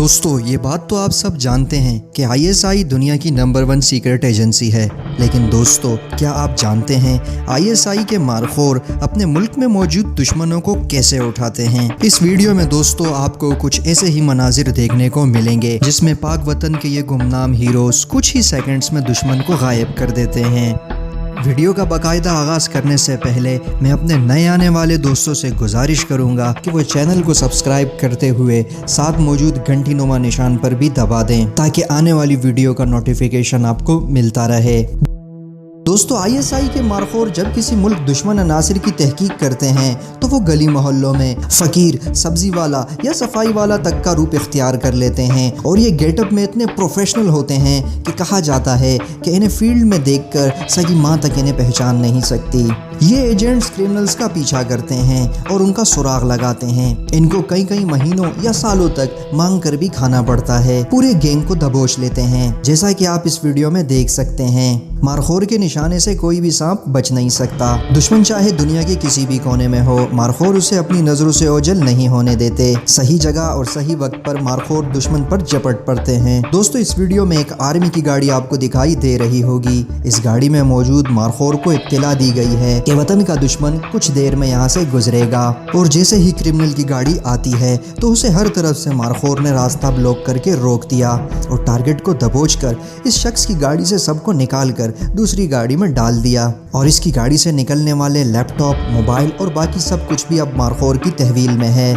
दोस्तों ये बात तो आप सब जानते हैं कि आईएसआई दुनिया की नंबर 1 सीक्रेट एजेंसी है। लेकिन दोस्तों क्या आप जानते हैं आईएसआई के मारखोर अपने मुल्क में मौजूद दुश्मनों को कैसे उठाते हैं। इस वीडियो में दोस्तों आपको कुछ ऐसे ही मनाजिर देखने को मिलेंगे जिसमें पाक वतन के ये गुमनाम हीरोज कुछ ही सेकंड्स में दुश्मन को गायब कर देते हैं। वीडियो का बाकायदा आगाज़ करने से पहले मैं अपने नए आने वाले दोस्तों से गुजारिश करूंगा कि वो चैनल को सब्सक्राइब करते हुए साथ मौजूद घंटी नुमा निशान पर भी दबा दें ताकि आने वाली वीडियो का नोटिफिकेशन आपको मिलता रहे। दोस्तों आईएसआई के मारखोर जब किसी मुल्क दुश्मन अनासिर की तहकीक करते हैं तो वो गली मोहल्लों में फ़कीर, सब्जी वाला या सफाई वाला तक का रूप इख्तियार कर लेते हैं और ये गेटअप में इतने प्रोफेशनल होते हैं कि कहा जाता है कि इन्हें फील्ड में देखकर सगी माँ तक इन्हें पहचान नहीं सकती। ये एजेंट्स क्रिमिनल्स का पीछा करते हैं और उनका सुराग लगाते हैं। इनको कई महीनों या सालों तक मांग कर भी खाना पड़ता है। पूरे गैंग को दबोच लेते हैं। जैसा कि आप इस वीडियो में देख सकते हैं मारखोर के निशाने से कोई भी सांप बच नहीं सकता। दुश्मन चाहे दुनिया के किसी भी कोने में हो, मारखोर उसे अपनी नजरों से ओझल नहीं होने देते। सही जगह और सही वक्त पर मारखोर दुश्मन पर झपट पड़ते हैं। दोस्तों इस वीडियो में एक आर्मी की गाड़ी आपको दिखाई दे रही होगी। इस गाड़ी में मौजूद मारखोर को इत्तला दी गई है कि वतन का दुश्मन कुछ देर में यहाँ से गुजरेगा और जैसे ही क्रिमिनल की गाड़ी आती है तो उसे हर तरफ से मारखोर ने रास्ता ब्लॉक करके रोक दिया और टारगेट को दबोचकर इस शख्स की गाड़ी से सबको निकाल कर दूसरी गाड़ी में डाल दिया और इसकी गाड़ी से निकलने वाले लैपटॉप, मोबाइल और बाकी सब कुछ भी अब मारखोर की तहवील में है।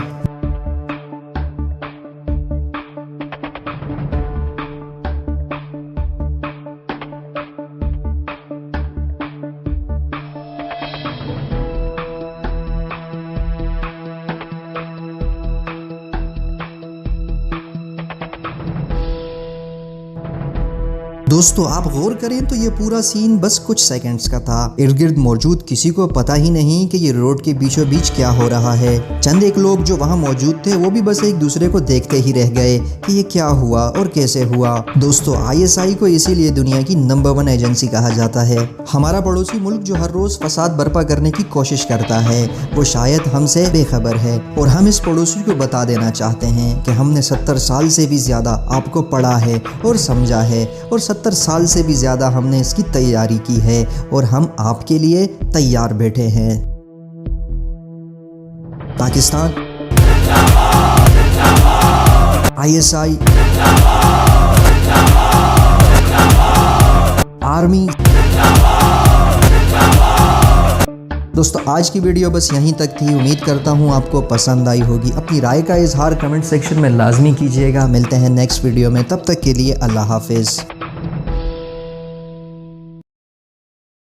दोस्तों आप गौर करें तो ये पूरा सीन बस कुछ सेकंड्स का था। इर्द गिर्द मौजूद किसी को पता ही नहीं कि ये रोड के बीचों बीच क्या हो रहा है। चंद एक लोग जो वहाँ मौजूद थे वो भी बस एक दूसरे को देखते ही रह गए कि ये क्या हुआ और कैसे हुआ। दोस्तों आईएसआई को इसीलिए दुनिया की नंबर 1 एजेंसी कहा जाता है। हमारा पड़ोसी मुल्क जो हर रोज फसाद बर्पा करने की कोशिश करता है वो शायद हमसे बेखबर है और हम इस पड़ोसी को बता देना चाहते हैं कि हमने 70 साल से भी ज्यादा आपको पढ़ा है और समझा है और 70 साल से भी ज्यादा हमने इसकी तैयारी की है और हम आपके लिए तैयार बैठे हैं। Pakistan, ISI, army. दोस्तों आज की वीडियो बस यहीं तक थी। उम्मीद करता हूँ आपको पसंद आई होगी। अपनी राय का इजहार कमेंट सेक्शन में लाजमी कीजिएगा। मिलते हैं नेक्स्ट वीडियो में, तब तक के लिए अल्लाह हाफिज़।